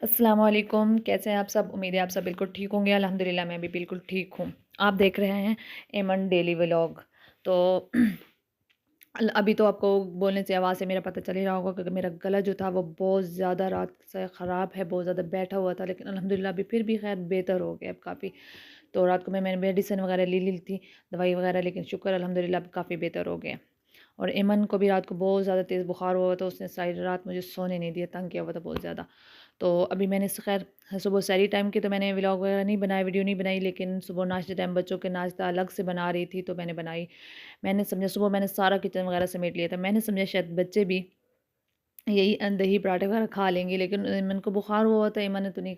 अस्सलाम वालेकुम, कैसे हैं आप सब? उम्मीद है आप सब बिल्कुल ठीक होंगे। अल्हम्दुलिल्लाह मैं भी बिल्कुल ठीक हूँ। आप देख रहे हैं एमन डेली व्लॉग। तो अभी तो आपको बोलने से आवाज़ से मेरा पता चल ही रहा होगा, क्योंकि मेरा गला जो था वो बहुत ज़्यादा रात से ख़राब है, बहुत ज़्यादा बैठा हुआ था, लेकिन अल्हम्दुलिल्लाह अभी फिर भी खैर बेहतर हो गया अब काफ़ी। तो रात को मैंने मेडिसिन वगैरह ले ली थी, दवाई वगैरह, लेकिन शुक्र अल्हम्दुलिल्लाह अब काफ़ी बेहतर हो गया। और एमन को भी रात को बहुत ज़्यादा तेज़ बुखार हुआ, तो उसने सारी रात मुझे सोने नहीं दिया, तंग किया हुआ था बहुत ज़्यादा। तो अभी मैंने खैर सुबह सैरी टाइम की तो मैंने व्लॉग वगैरह नहीं बनाया, वीडियो नहीं बनाई, लेकिन सुबह नाश्ते टाइम बच्चों के नाश्ता अलग से बना रही थी तो मैंने बनाई। मैंने समझा सुबह मैंने सारा किचन वगैरह समेट लिया था। मैंने समझा शायद बच्चे भी यही दही पराठे वगैरह खा लेंगे, लेकिन ईमन को बुखार हुआ था, ईमन ने तो नहीं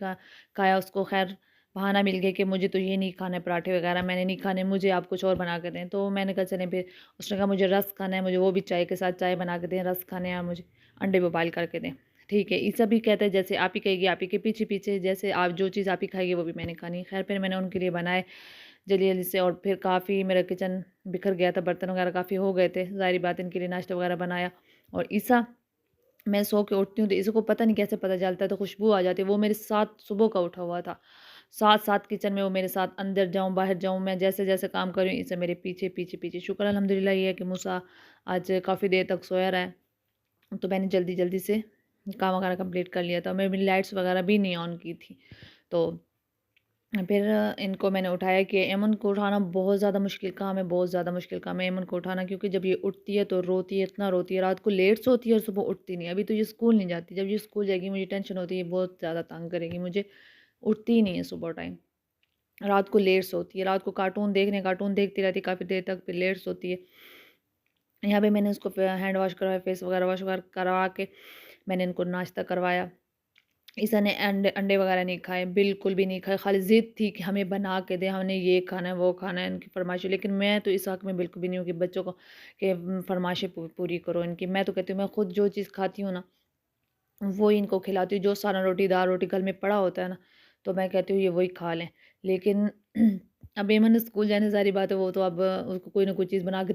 खाया। उसको खैर बहाना मिल गया कि मुझे तो ये नहीं खाना है पराठे वगैरह, मैंने नहीं खाने, मुझे आप कुछ और बना के दें। तो मैंने कहा चलें फिर। उसने कहा मुझे रस खाना है, मुझे वो भी चाय के साथ चाय बना के दें, रस खाने हैं, और मुझे अंडे भी बॉयल करके दें। ठीक है, ईसा भी कहता है जैसे आप ही कहेगी, आप ही के पीछे पीछे, जैसे आप जो चीज़ आप ही खाएगी वो भी मैंने खानी है। खैर फिर मैंने उनके लिए बनाए जल्दी जल्दी से, और फिर काफ़ी मेरा किचन बिखर गया था, बर्तन वगैरह काफ़ी हो गए थे, ज़ाहिर बात इनके लिए नाश्ता वगैरह बनाया। और ईसा, मैं सो के उठती हूँ तो इसको पता नहीं कैसे पता चलता है, तो खुशबू आ जाती है। वो मेरे साथ सुबह का उठा हुआ था, साथ-साथ किचन में वो मेरे साथ, अंदर जाऊँ, बाहर जाऊँ, मैं जैसे-जैसे काम कर रही हूँ, इसे मेरे पीछे, पीछे, पीछे। शुक्र अल्हम्दुलिल्लाह ये है कि मूसा आज काफ़ी देर तक सोया रहा है, तो मैंने जल्दी-जल्दी से काम वगैरह कंप्लीट कर लिया था। मैं मेरी लाइट्स वगैरह भी नहीं ऑन की थी। तो फिर इनको मैंने उठाया कि एमन को उठाना बहुत ज़्यादा मुश्किल काम है, बहुत ज़्यादा मुश्किल काम है एमन को उठाना, क्योंकि जब ये उठती है तो रोती है, इतना रोती है, रात को लेट सोती है और सुबह उठती नहीं है। अभी तो ये स्कूल नहीं जाती, जब ये स्कूल जाएगी मुझे टेंशन होती है, बहुत ज़्यादा तंग करेगी मुझे, उठती ही नहीं है सुबह टाइम। रात को लेट सोती है, रात को कार्टून देखती रहती है काफ़ी देर तक, फिर लेट सोती है। यहाँ पे मैंने उसको हैंड वॉश करवाया, फेस वगैरह वॉश वगैरह करवा के मैंने इनको नाश्ता करवाया। ईसा ने अंडे अंडे वगैरह नहीं खाए, बिल्कुल भी नहीं खाए, खाली ज़िद थी कि हमें बना के दें, हमने ये खाना है, वो खाना है, इनकी फ़रमाइशें। लेकिन मैं तो इस हक़ में बिल्कुल भी नहीं हूँ कि बच्चों को के फ़रमाइशें पूरी करो इनकी। मैं तो कहती हूँ मैं खुद जो चीज़ खाती हूँ ना, वो ही इनको खिलाती हूँ। जो सारा रोटी दाल रोटी घर में पड़ा होता है ना, तो मैं कहती हूँ ये वही खा लें। लेकिन अब एमन स्कूल जाने ज़ाहिर बात है, वो तो अब उसको कोई ना कोई चीज़ बना के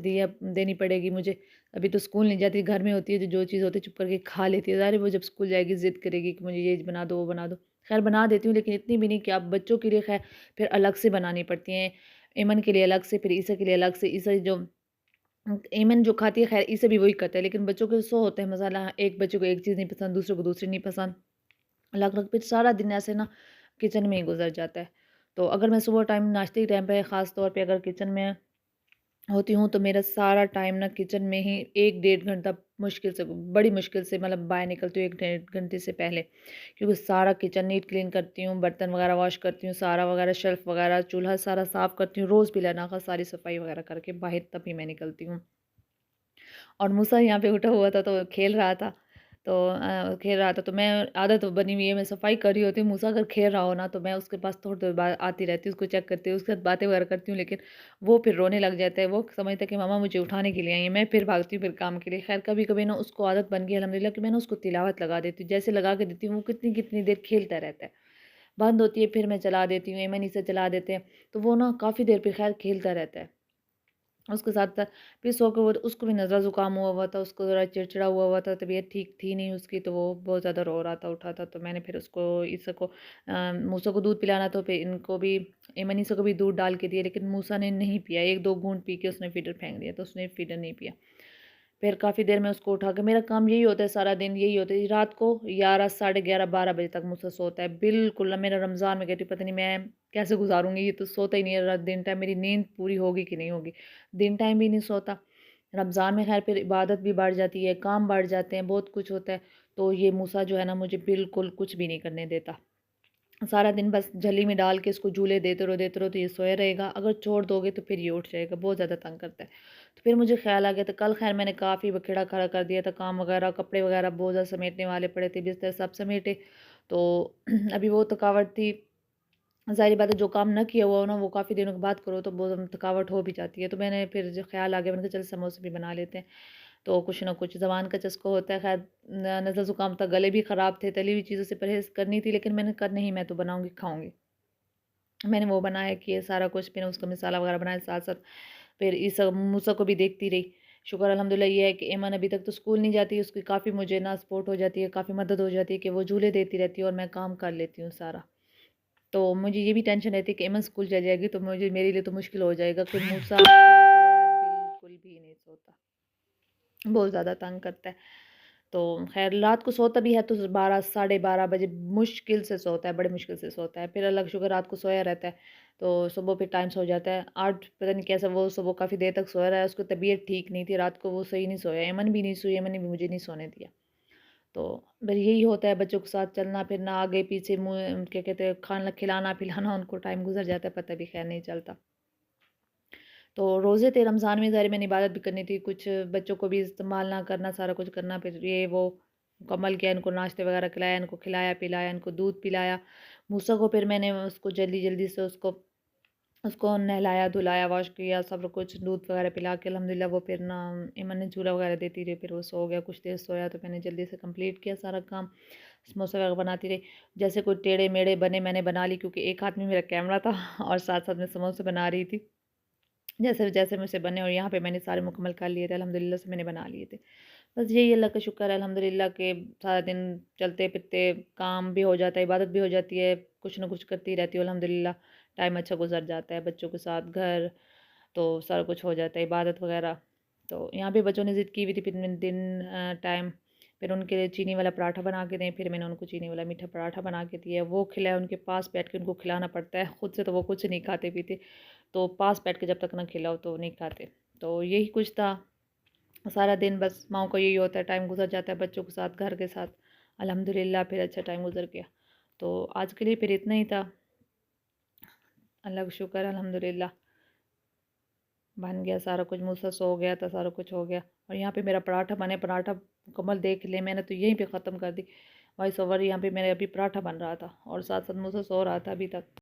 देनी पड़ेगी मुझे। अभी तो स्कूल नहीं जाती, घर में होती है, तो जो चीज़ होती है चुप करके खा लेती है। ज़ाहिर है वो जब स्कूल जाएगी ज़िद करेगी कि मुझे ये बना दो, वो बना दो। खैर बना देती हूँ, लेकिन इतनी भी नहीं कि अब बच्चों के लिए खैर फिर अलग से बनानी पड़ती हैं। एमन के लिए अलग से, फिर ईसा के लिए अलग से। ईसा जो एमन जो खाती है खैर ईसा भी वही करता है, लेकिन बच्चों के 100 होते हैं मसाला। एक बच्चे को एक चीज़ नहीं पसंद, दूसरे को दूसरी नहीं पसंद। अलग-अलग, फिर सारा दिन ऐसे ना किचन में ही गुज़र जाता है। तो अगर मैं सुबह टाइम नाश्ते के टाइम पे ख़ास तौर पे अगर किचन में होती हूँ, तो मेरा सारा टाइम ना किचन में ही 1 डेढ़ घंटा मुश्किल से, बड़ी मुश्किल से मतलब बाहर निकलती हूँ 1 डेढ़ घंटे से पहले। क्योंकि सारा किचन नीट क्लीन करती हूँ, बर्तन वगैरह वॉश करती हूँ, सारा वगैरह शेल्फ़ वगैरह, चूल्हा सारा साफ़ करती हूँ, रोज़ बिला नागा सारी सफाई वगैरह करके बाहर तभी मैं निकलती हूँ। और मूसा यहाँ पे उठा हुआ था तो खेल रहा था। तो खेल रहा था, तो मैं, आदत बनी हुई है, मैं सफाई कर रही होती हूँ, मूसा अगर खेल रहा हो ना तो मैं उसके पास थोड़ी देर बाद आती रहती हूँ, उसको चेक करती हूँ, उसके साथ बातें वगैरह करती हूँ, लेकिन वो फिर रोने लग जाता है। वो समझता है कि मम्मा मुझे उठाने के लिए आई हैं, मैं फिर भागती हूँ फिर काम के लिए। खैर कभी-कभी ना उसको आदत बन गई अल्हम्दुलिल्लाह कि मैं ना उसको तिलावत लगा देती हूँ। जैसे लगा के देती हूँ, वो कितनी-कितनी देर खेलता रहता है। बंद होती है फिर मैं चला देती हूँ, एमन से चला देते हैं, तो वो ना काफ़ी देर पे खैर खेलता रहता है। उसके साथ-साथ फिर सो के वो, उसको भी नज़ला ज़ुकाम हुआ हुआ था, उसको ज़रा चिड़चिड़ा हुआ हुआ था, तबीयत ठीक थी नहीं उसकी, तो वो बहुत ज़्यादा रो रहा था, उठा था। तो मैंने फिर उसको, ईसा को मूसा को दूध पिलाना, तो फिर इनको भी, एमन ईसा को भी दूध डाल के दिया, लेकिन मूसा ने नहीं पिया। 1-2 घूँट पी के उसने फ़ीडर फेंक दिया, तो उसने फ़ीडर नहीं पिया। फिर काफ़ी देर में उसको उठा के, मेरा काम यही होता है सारा दिन, यही होता है। रात को 11 साढ़े 11 12 बजे तक मुझसे सोता है। बिल्कुल ना, मेरा रमज़ान में कहती हूँ पता नहीं मैं कैसे गुज़ारूँगी, ये तो सोता ही नहीं है रात दिन टाइम, मेरी नींद पूरी होगी कि नहीं होगी। दिन टाइम भी नहीं सोता। रमज़ान में खैर फिर इबादत भी बढ़ जाती है, काम बढ़ जाते हैं, बहुत कुछ होता है। तो ये मूसा जो है ना मुझे बिल्कुल कुछ भी नहीं करने देता। सारा दिन बस झली में डाल के इसको झूले देते रहो तो ये सोया रहेगा, अगर छोड़ दोगे तो फिर ये उठ जाएगा, बहुत ज़्यादा तंग करता है। तो फिर मुझे ख़्याल आ गया, तो कल ख़ैर मैंने काफ़ी बखेड़ा खड़ा कर दिया था, काम वगैरह, कपड़े वगैरह बहुत ज़्यादा समेटने वाले पड़े थे, बिस्तर सब समेटे। तो अभी वो थकावट थी, ज़ाहिर बात है जो काम ना किया हुआ हो ना, वो काफ़ी दिनों के बाद करो तो बहुत थकावट हो भी जाती है। तो मैंने फिर जो ख़्याल आ गया, मैंने कहा चल समोसे भी बना लेते हैं। तो कुछ ना कुछ ज़ुबान का चस्का होता है, ख़ैर नज़ला ज़ुकाम था, गले भी ख़राब थे, तली हुई चीज़ों से परहेज़ करनी थी, लेकिन मैंने कहा नहीं, मैं तो बनाऊँगी, खाऊँगी। मैंने वो बनाया कि ये सारा कुछ, फिर उसका मसाला वगैरह बनाया साथ-साथ, फिर इस मूसा को भी देखती रही। शुक्र अल्हम्दुलिल्लाह ये है कि ईमन अभी तक तो स्कूल नहीं जाती, उसकी काफ़ी मुझे ना सपोर्ट हो जाती है, काफ़ी मदद हो जाती है कि वो झूले देती रहती है और मैं काम कर लेती हूँ सारा। तो मुझे ये भी टेंशन रहती है कि ईमन स्कूल चली जाएगी तो मुझे मेरे लिए तो मुश्किल हो जाएगा कि मूसा जो है तो बिल्कुल भी नहीं सोता, बहुत ज़्यादा तंग करता है। तो ख़ैर रात को सोता भी है तो 12 साढ़े 12 बजे मुश्किल से सोता है, बड़ी मुश्किल से सोता है। फिर अल्लाह का शुक्र रात को सोया रहता है, तो सुबह फिर टाइम सो जाता है। आज पता नहीं कैसा वो सुबह काफ़ी देर तक सोया रहा है, उसकी तबीयत ठीक नहीं थी, रात को वो सही नहीं सोया। एमन भी नहीं सोई, एमन ने भी मुझे नहीं सोने दिया। तो बस यही होता है बच्चों के साथ चलना-फिरना, आगे-पीछे मुँह क्या कहते हैं खाना खिलाना-पिलाना, उनको टाइम गुज़र जाता है, पता भी ख़ैर नहीं चलता। तो रोज़े थे रमज़ान में, ज़ाहिर मैंने इबादत भी करनी थी, कुछ बच्चों को भी संभालना करना, सारा कुछ करना, फिर ये वो मुकम्मल किया, इनको नाश्ते वगैरह खिलाया, इनको खिलाया-पिलाया, इनको दूध पिलाया। मूसा को फिर मैंने उसको जल्दी-जल्दी से उसको उसको नहलाया-धुलाया, वॉश किया, सब कुछ दूध वगैरह पिला के अल्हम्दुलिल्लाह वो फिर ना ईमन ने चूरा वगैरह देती रही, फिर वो सो गया, कुछ देर सोया तो मैंने जल्दी से कंप्लीट किया सारा काम। समोसे वगैरह बनाती रही, जैसे कोई टेढ़े-मेढ़े बने मैंने बना ली क्योंकि एक हाथ में मेरा कैमरा था और साथ-साथ मैं समोसे बना रही थी। जैसे-जैसे मुझसे बने और यहाँ पे मैंने सारे मुकम्मल कर लिए थे, अल्हम्दुलिल्लाह से मैंने बना लिए थे। बस यही अल्लाह का शुक्र है अल्हम्दुलिल्लाह के सारा दिन चलते-फिरते काम भी हो जाता है, इबादत भी हो जाती है, कुछ ना कुछ करती रहती हूँ अल्हम्दुलिल्लाह। टाइम अच्छा गुज़र जाता है बच्चों के साथ, घर तो सारा कुछ हो जाता है, इबादत वगैरह। तो यहाँ पे बच्चों ने ज़िद की हुई थी, फिर मैंने टाइम फिर उनके लिए चीनी वाला पराठा बना के दें, फिर मैंने उनको चीनी वाला मीठा पराठा बना के दिया, वो खिलाया, उनके पास बैठ के उनको खिलाना पड़ता है, खुद से तो वो कुछ नहीं खाते-पीते, तो पास बैठ के जब तक ना खिलाओ तो नहीं खाते। तो यही कुछ था, सारा दिन बस माँओं का यही होता है, टाइम गुज़र जाता है बच्चों के साथ, घर के साथ। अल्हम्दुलिल्लाह फिर अच्छा टाइम गुज़र गया। तो आज के लिए फिर इतना ही था। अल्लाह का शुक्र है अल्हम्दुलिल्लाह बन गया सारा कुछ, मूसा सो गया था, सारा कुछ हो गया। और यहाँ पे मेरा पराठा बने, पराठा मुकम्मल देख ले मैंने तो यहीं पे ख़त्म कर दी। वॉइस ओवर यहाँ पे मेरे अभी पराठा बन रहा था और साथ-साथ मूसा सो रहा था अभी तक।